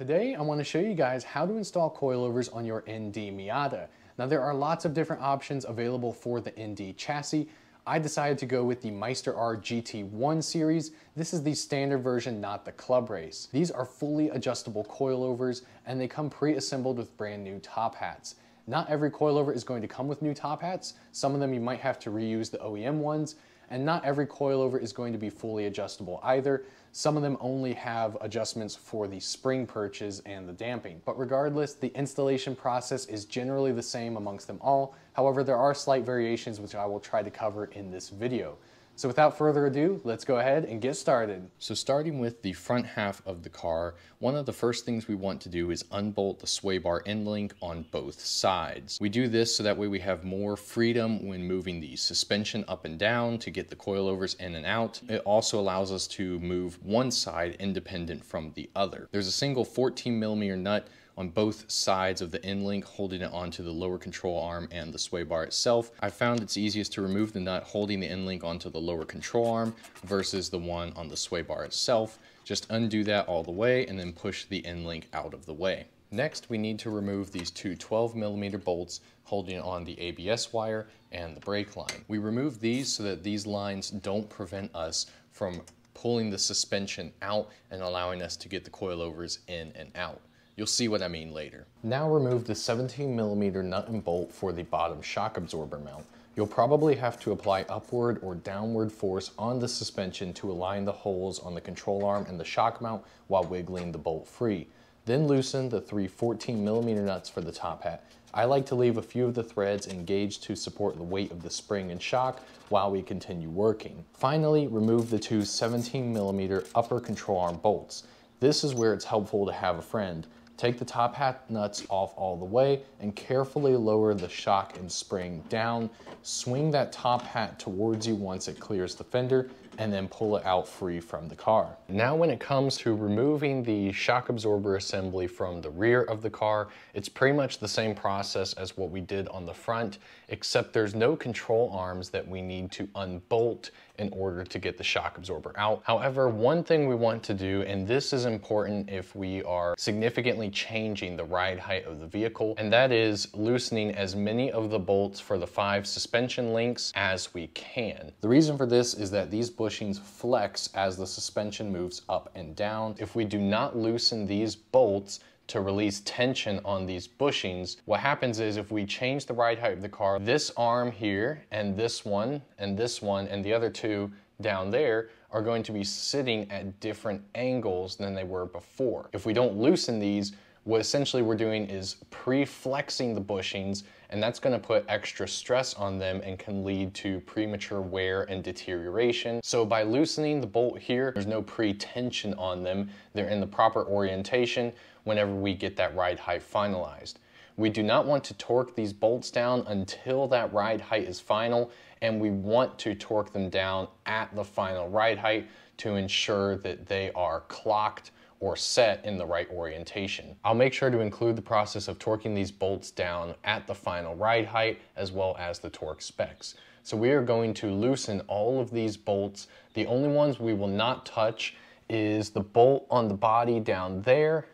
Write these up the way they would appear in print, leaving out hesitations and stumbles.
Today, I want to show you guys how to install coilovers on your ND Miata. Now, there are lots of different options available for the ND chassis. I decided to go with the Meister R GT1 series. This is the standard version, not the Club Race. These are fully adjustable coilovers, and they come pre-assembled with brand new top hats. Not every coilover is going to come with new top hats. Some of them you might have to reuse the OEM ones, and not every coilover is going to be fully adjustable either. Some of them only have adjustments for the spring perches and the damping. But regardless, the installation process is generally the same amongst them all. However, there are slight variations which I will try to cover in this video. So without further ado, let's go ahead and get started. So starting with the front half of the car, one of the first things we want to do is unbolt the sway bar end link on both sides. We do this so that way we have more freedom when moving the suspension up and down to get the coilovers in and out. It also allows us to move one side independent from the other. There's a single 14mm nut on both sides of the end link, holding it onto the lower control arm and the sway bar itself. I found it's easiest to remove the nut holding the end link onto the lower control arm versus the one on the sway bar itself. Just undo that all the way and then push the end link out of the way. Next, we need to remove these two 12mm bolts holding on the ABS wire and the brake line. We remove these so that these lines don't prevent us from pulling the suspension out and allowing us to get the coilovers in and out. You'll see what I mean later. Now remove the 17mm nut and bolt for the bottom shock absorber mount. You'll probably have to apply upward or downward force on the suspension to align the holes on the control arm and the shock mount while wiggling the bolt free. Then loosen the three 14mm nuts for the top hat. I like to leave a few of the threads engaged to support the weight of the spring and shock while we continue working. Finally, remove the two 17mm upper control arm bolts. This is where it's helpful to have a friend. Take the top hat nuts off all the way and carefully lower the shock and spring down. Swing that top hat towards you once it clears the fender and then pull it out free from the car. Now when it comes to removing the shock absorber assembly from the rear of the car, it's pretty much the same process as what we did on the front, except there's no control arms that we need to unbolt in order to get the shock absorber out. However, one thing we want to do, and this is important if we are significantly changing the ride height of the vehicle, and that is loosening as many of the bolts for the 5 suspension links as we can. The reason for this is that these bushings flex as the suspension moves up and down. If we do not loosen these bolts to release tension on these bushings, what happens is if we change the ride height of the car, this arm here and this one and this one and the other two down there are going to be sitting at different angles than they were before. If we don't loosen these, what essentially we're doing is pre-flexing the bushings, and that's going to put extra stress on them and can lead to premature wear and deterioration. So by loosening the bolt here, there's no pre-tension on them. They're in the proper orientation whenever we get that ride height finalized. We do not want to torque these bolts down until that ride height is final, and we want to torque them down at the final ride height to ensure that they are clocked or set in the right orientation. I'll make sure to include the process of torquing these bolts down at the final ride height as well as the torque specs. So we are going to loosen all of these bolts. The only ones we will not touch is the bolt on the body down there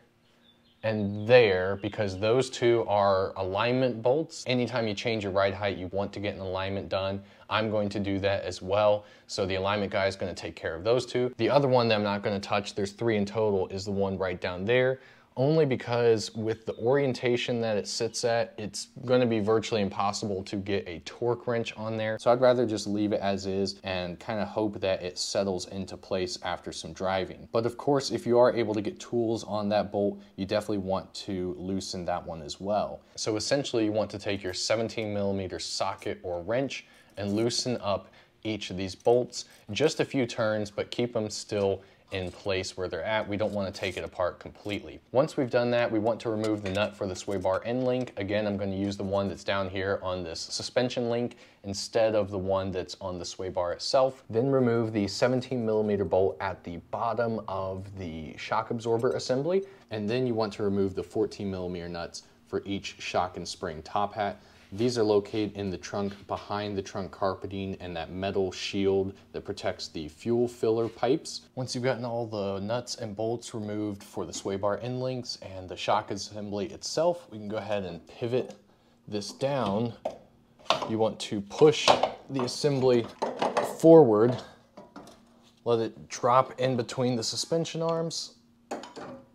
and there, because those two are alignment bolts. Anytime you change your ride height, you want to get an alignment done. I'm going to do that as well. So the alignment guy is going to take care of those two. The other one that I'm not going to touch, there's 3 in total, is the one right down there. Only because with the orientation that it sits at, it's going to be virtually impossible to get a torque wrench on there. So I'd rather just leave it as is and kind of hope that it settles into place after some driving. But of course, if you are able to get tools on that bolt, you definitely want to loosen that one as well. So essentially you want to take your 17mm socket or wrench and loosen up each of these bolts. Just a few turns, but keep them still in place where they're at. We don't want to take it apart completely. Once we've done that, we want to remove the nut for the sway bar end link. Again, I'm going to use the one that's down here on this suspension link instead of the one that's on the sway bar itself. Then remove the 17mm bolt at the bottom of the shock absorber assembly, and then you want to remove the 14mm nuts for each shock and spring top hat. These are located in the trunk behind the trunk carpeting and that metal shield that protects the fuel filler pipes. Once you've gotten all the nuts and bolts removed for the sway bar end links and the shock assembly itself, we can go ahead and pivot this down. You want to push the assembly forward, let it drop in between the suspension arms,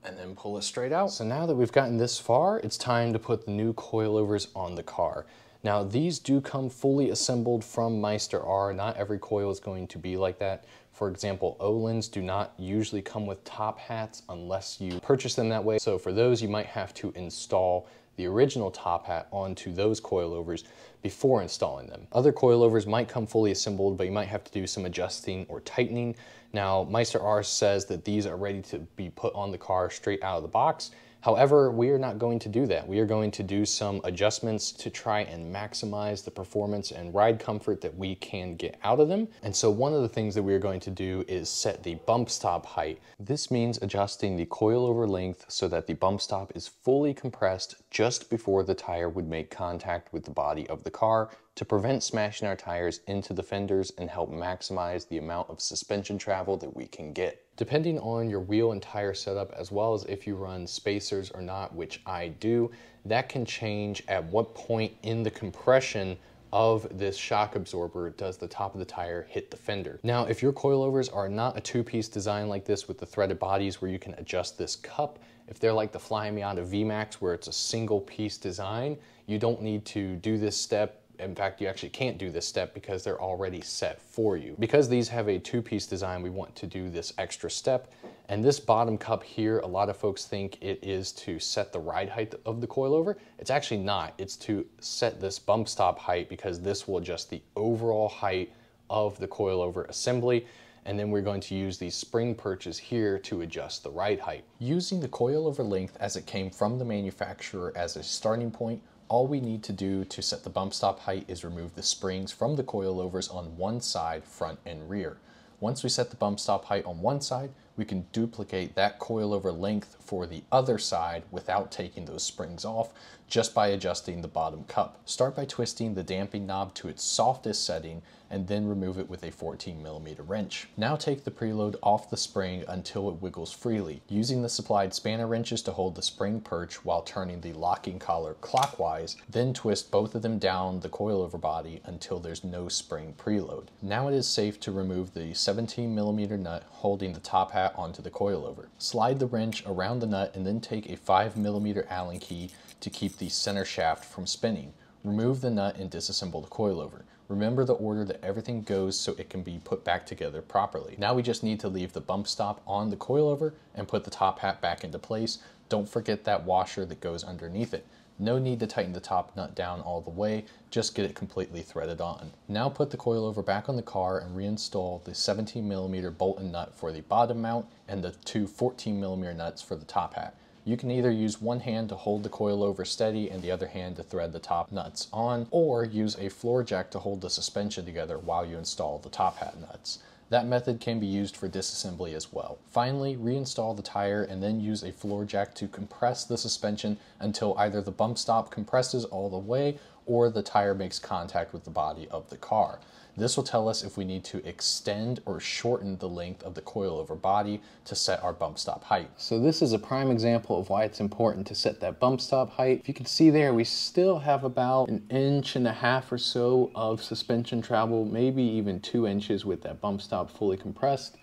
and then pull it straight out. So now that we've gotten this far, it's time to put the new coilovers on the car. Now these do come fully assembled from Meister R. Not every coil is going to be like that. For example, Öhlins do not usually come with top hats unless you purchase them that way. So for those, you might have to install the original top hat onto those coilovers before installing them. Other coilovers might come fully assembled, but you might have to do some adjusting or tightening. Now, Meister R says that these are ready to be put on the car straight out of the box. However, we are not going to do that. We are going to do some adjustments to try and maximize the performance and ride comfort that we can get out of them. And so one of the things that we are going to do is set the bump stop height. This means adjusting the coilover length so that the bump stop is fully compressed just before the tire would make contact with the body of the car to prevent smashing our tires into the fenders and help maximize the amount of suspension travel that we can get. Depending on your wheel and tire setup, as well as if you run spacers or not, which I do, that can change at what point in the compression of this shock absorber does the top of the tire hit the fender. Now, if your coilovers are not a two-piece design like this with the threaded bodies where you can adjust this cup, if they're like the Flying Miata VMAX where it's a single piece design, you don't need to do this step. In fact, you actually can't do this step because they're already set for you. Because these have a two-piece design, we want to do this extra step. And this bottom cup here, a lot of folks think it is to set the ride height of the coilover. It's actually not. It's to set this bump stop height because this will adjust the overall height of the coilover assembly. And then we're going to use these spring perches here to adjust the ride height. Using the coilover length as it came from the manufacturer as a starting point, all we need to do to set the bump stop height is remove the springs from the coilovers on one side, front and rear. Once we set the bump stop height on one side, we can duplicate that coilover length for the other side without taking those springs off, just by adjusting the bottom cup. Start by twisting the damping knob to its softest setting and then remove it with a 14mm wrench. Now take the preload off the spring until it wiggles freely, using the supplied spanner wrenches to hold the spring perch while turning the locking collar clockwise, then twist both of them down the coilover body until there's no spring preload. Now it is safe to remove the 17mm nut holding the top hat onto the coilover. Slide the wrench around the nut and then take a 5mm Allen key to keep the center shaft from spinning. Remove the nut and disassemble the coilover. Remember the order that everything goes so it can be put back together properly. Now we just need to leave the bump stop on the coilover and put the top hat back into place. Don't forget that washer that goes underneath it. No need to tighten the top nut down all the way, just get it completely threaded on. Now put the coilover back on the car and reinstall the 17mm bolt and nut for the bottom mount and the two 14mm nuts for the top hat. You can either use one hand to hold the coilover steady and the other hand to thread the top nuts on, or use a floor jack to hold the suspension together while you install the top hat nuts. That method can be used for disassembly as well. Finally, reinstall the tire and then use a floor jack to compress the suspension until either the bump stop compresses all the way or the tire makes contact with the body of the car. This will tell us if we need to extend or shorten the length of the coilover body to set our bump stop height. So this is a prime example of why it's important to set that bump stop height. If you can see there, we still have about 1.5 inches or so of suspension travel, maybe even 2 inches with that bump stop fully compressed.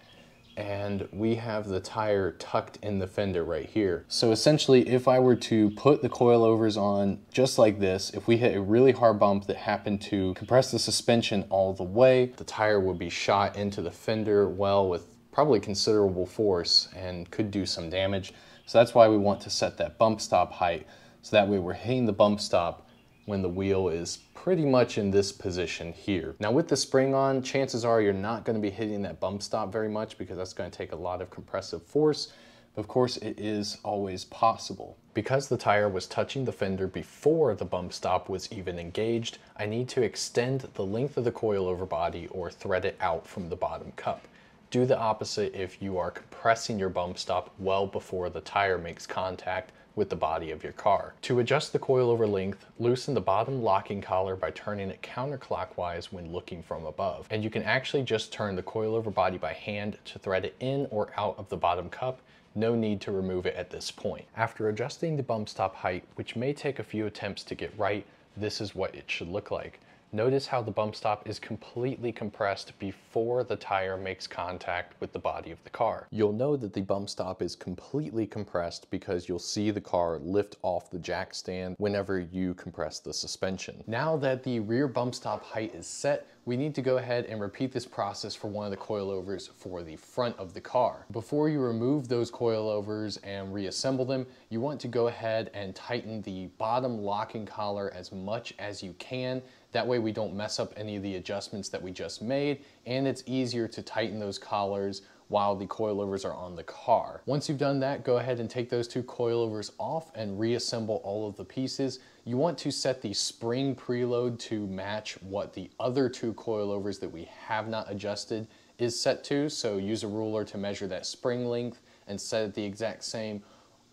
And we have the tire tucked in the fender right here. So essentially, if I were to put the coilovers on just like this, if we hit a really hard bump that happened to compress the suspension all the way, the tire would be shot into the fender, well, with probably considerable force and could do some damage. So that's why we want to set that bump stop height, so that way we're hitting the bump stop when the wheel is pretty much in this position here. Now with the spring on, chances are you're not going to be hitting that bump stop very much because that's going to take a lot of compressive force. But of course, it is always possible. Because the tire was touching the fender before the bump stop was even engaged, I need to extend the length of the coilover body or thread it out from the bottom cup. Do the opposite if you are compressing your bump stop well before the tire makes contact with the body of your car. To adjust the coilover length, loosen the bottom locking collar by turning it counterclockwise when looking from above. And you can actually just turn the coilover body by hand to thread it in or out of the bottom cup. No need to remove it at this point. After adjusting the bump stop height, which may take a few attempts to get right, this is what it should look like. Notice how the bump stop is completely compressed before the tire makes contact with the body of the car. You'll know that the bump stop is completely compressed because you'll see the car lift off the jack stand whenever you compress the suspension. Now that the rear bump stop height is set, we need to go ahead and repeat this process for one of the coilovers for the front of the car. Before you remove those coilovers and reassemble them, you want to go ahead and tighten the bottom locking collar as much as you can. That way we don't mess up any of the adjustments that we just made, and it's easier to tighten those collars while the coilovers are on the car. Once you've done that, go ahead and take those two coilovers off and reassemble all of the pieces. You want to set the spring preload to match what the other two coilovers that we have not adjusted is set to. So use a ruler to measure that spring length and set it the exact same,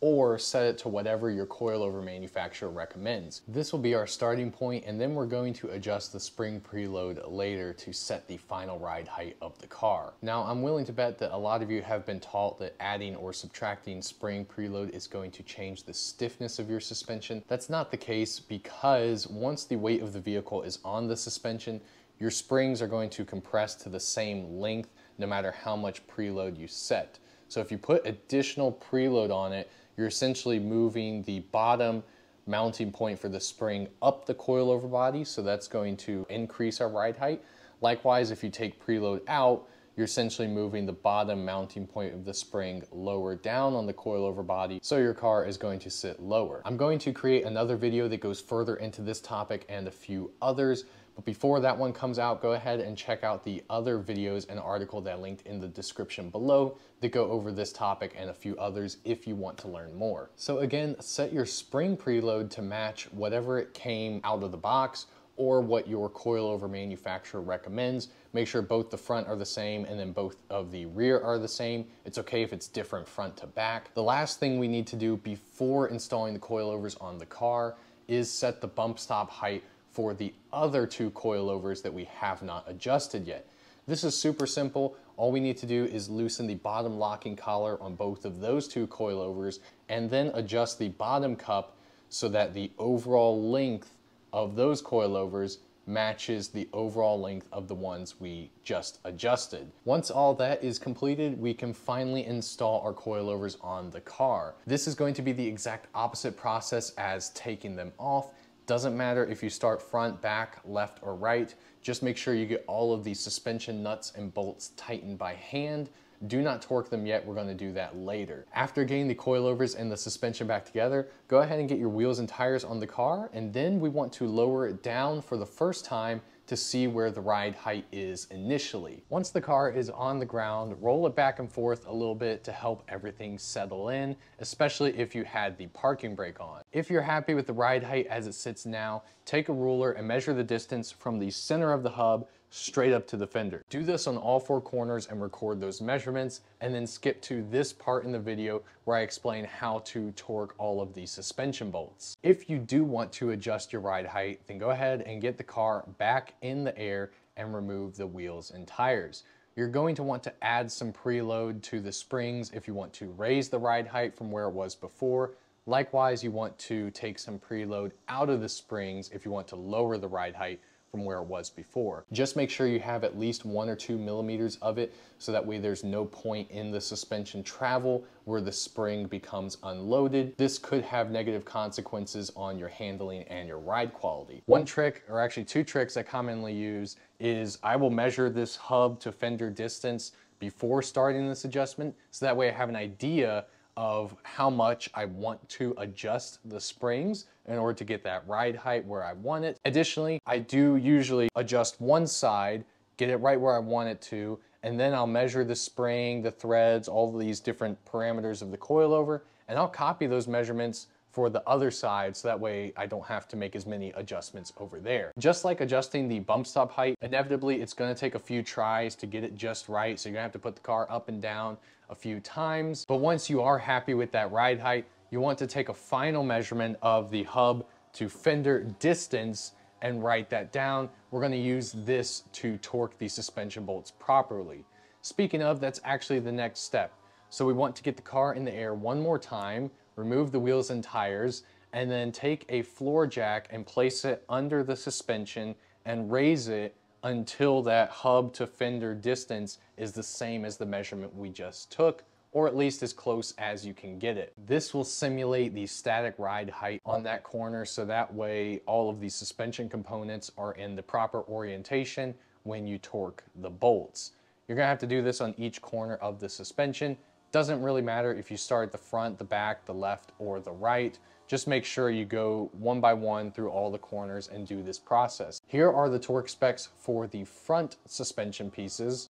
or set it to whatever your coilover manufacturer recommends. This will be our starting point, and then we're going to adjust the spring preload later to set the final ride height of the car. Now, I'm willing to bet that a lot of you have been taught that adding or subtracting spring preload is going to change the stiffness of your suspension. That's not the case, because once the weight of the vehicle is on the suspension, your springs are going to compress to the same length no matter how much preload you set. So if you put additional preload on it, you're essentially moving the bottom mounting point for the spring up the coilover body, so that's going to increase our ride height. Likewise, if you take preload out, you're essentially moving the bottom mounting point of the spring lower down on the coilover body, so your car is going to sit lower. I'm going to create another video that goes further into this topic and a few others, but before that one comes out, go ahead and check out the other videos and article that I linked in the description below that go over this topic and a few others if you want to learn more. So again, set your spring preload to match whatever it came out of the box or what your coilover manufacturer recommends. Make sure both the front are the same and then both of the rear are the same. It's okay if it's different front to back. The last thing we need to do before installing the coilovers on the car is set the bump stop height for the other two coilovers that we have not adjusted yet. This is super simple. All we need to do is loosen the bottom locking collar on both of those two coilovers and then adjust the bottom cup so that the overall length of those coilovers matches the overall length of the ones we just adjusted. Once all that is completed, we can finally install our coilovers on the car. This is going to be the exact opposite process as taking them off. Doesn't matter if you start front, back, left, or right. Just make sure you get all of the suspension nuts and bolts tightened by hand. Do not torque them yet, we're going to do that later. After getting the coilovers and the suspension back together, go ahead and get your wheels and tires on the car, and then we want to lower it down for the first time to see where the ride height is initially. Once the car is on the ground, roll it back and forth a little bit to help everything settle in, especially if you had the parking brake on. If you're happy with the ride height as it sits now, take a ruler and measure the distance from the center of the hub straight up to the fender. Do this on all four corners and record those measurements, and then skip to this part in the video where I explain how to torque all of the suspension bolts. If you do want to adjust your ride height, then go ahead and get the car back in the air and remove the wheels and tires. You're going to want to add some preload to the springs if you want to raise the ride height from where it was before. Likewise, you want to take some preload out of the springs if you want to lower the ride height from where it was before. Just make sure you have at least 1 or 2 millimeters of it, so that way there's no point in the suspension travel where the spring becomes unloaded. This could have negative consequences on your handling and your ride quality. One trick, or actually 2 tricks I commonly use, is I will measure this hub to fender distance before starting this adjustment, so that way I have an idea of how much I want to adjust the springs in order to get that ride height where I want it. Additionally, I do usually adjust one side, get it right where I want it to, and then I'll measure the spring, the threads, all of these different parameters of the coilover, and I'll copy those measurements for the other side, so that way I don't have to make as many adjustments over there. Just like adjusting the bump stop height, inevitably it's gonna take a few tries to get it just right, so you're gonna have to put the car up and down a few times. But once you are happy with that ride height, you want to take a final measurement of the hub to fender distance and write that down. We're gonna use this to torque the suspension bolts properly. Speaking of, that's actually the next step. So we want to get the car in the air one more time, remove the wheels and tires, and then take a floor jack and place it under the suspension and raise it until that hub to fender distance is the same as the measurement we just took, or at least as close as you can get it. This will simulate the static ride height on that corner, so that way all of the suspension components are in the proper orientation when you torque the bolts. You're gonna have to do this on each corner of the suspension. Doesn't really matter if you start at the front, the back, the left, or the right. Just make sure you go one by one through all the corners and do this process. Here are the torque specs for the front suspension pieces.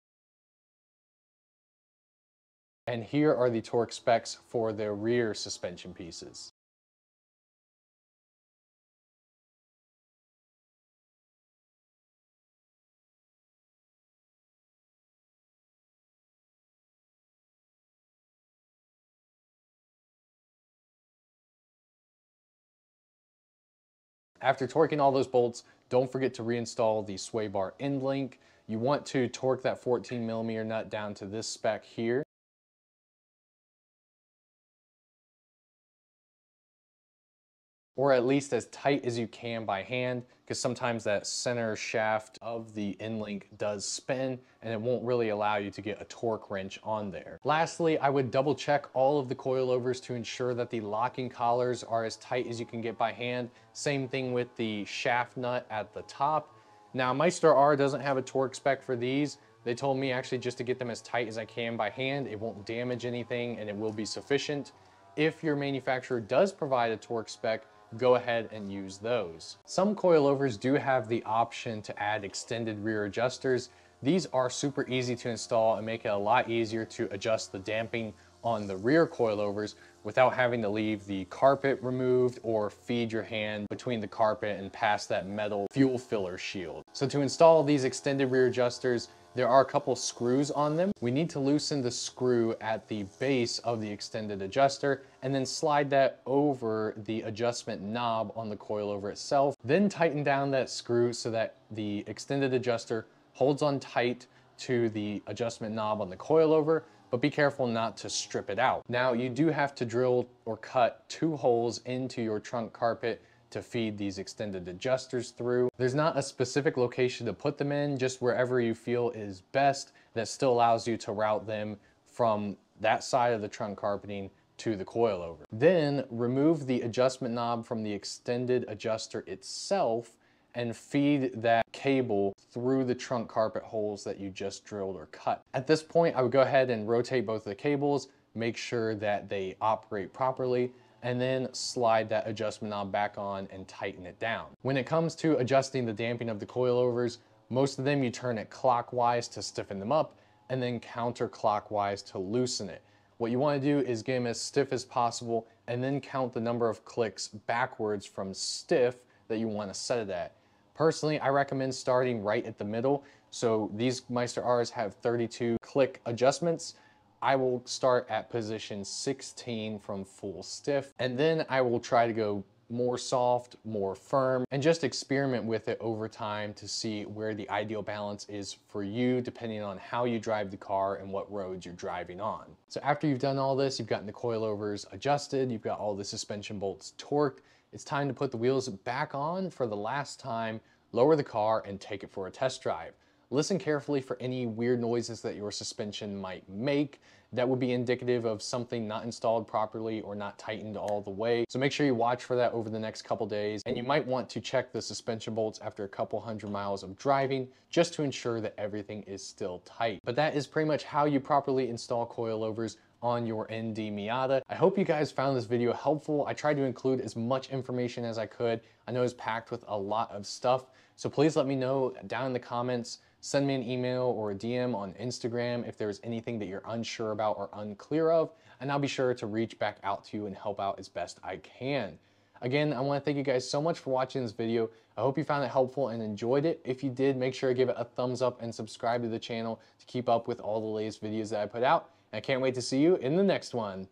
And here are the torque specs for the rear suspension pieces. After torquing all those bolts, don't forget to reinstall the sway bar end link. You want to torque that 14mm nut down to this spec here. Or at least as tight as you can by hand, because sometimes that center shaft of the end link does spin and it won't really allow you to get a torque wrench on there. Lastly, I would double check all of the coilovers to ensure that the locking collars are as tight as you can get by hand. Same thing with the shaft nut at the top. Now, Meister R doesn't have a torque spec for these. They told me actually just to get them as tight as I can by hand. It won't damage anything and it will be sufficient. If your manufacturer does provide a torque spec, go ahead and use those. Some coilovers do have the option to add extended rear adjusters. These are super easy to install and make it a lot easier to adjust the damping on the rear coilovers without having to leave the carpet removed or feed your hand between the carpet and past that metal fuel filler shield. So to install these extended rear adjusters, there are a couple screws on them. We need to loosen the screw at the base of the extended adjuster and then slide that over the adjustment knob on the coilover itself. Then tighten down that screw so that the extended adjuster holds on tight to the adjustment knob on the coilover, but be careful not to strip it out. Now, you do have to drill or cut 2 holes into your trunk carpet to feed these extended adjusters through. There's not a specific location to put them in, just wherever you feel is best. That still allows you to route them from that side of the trunk carpeting to the coilover. Then remove the adjustment knob from the extended adjuster itself and feed that cable through the trunk carpet holes that you just drilled or cut. At this point, I would go ahead and rotate both of the cables, make sure that they operate properly, and then slide that adjustment knob back on and tighten it down. When it comes to adjusting the damping of the coilovers, most of them you turn it clockwise to stiffen them up and then counterclockwise to loosen it. What you want to do is get them as stiff as possible and then count the number of clicks backwards from stiff that you want to set it at. Personally, I recommend starting right at the middle. So these Meister R's have 32 click adjustments. I will start at position 16 from full stiff, and then I will try to go more soft, more firm, and just experiment with it over time to see where the ideal balance is for you, depending on how you drive the car and what roads you're driving on. So after you've done all this, you've gotten the coilovers adjusted, you've got all the suspension bolts torqued, it's time to put the wheels back on for the last time, lower the car, and take it for a test drive. Listen carefully for any weird noises that your suspension might make. That would be indicative of something not installed properly or not tightened all the way. So make sure you watch for that over the next couple days. And you might want to check the suspension bolts after a couple hundred miles of driving just to ensure that everything is still tight. But that is pretty much how you properly install coilovers on your ND Miata. I hope you guys found this video helpful. I tried to include as much information as I could. I know it's packed with a lot of stuff, so please let me know down in the comments. Send me an email or a DM on Instagram if there's anything that you're unsure about or unclear of, and I'll be sure to reach back out to you and help out as best I can. Again, I want to thank you guys so much for watching this video. I hope you found it helpful and enjoyed it. If you did, make sure to give it a thumbs up and subscribe to the channel to keep up with all the latest videos that I put out. And I can't wait to see you in the next one.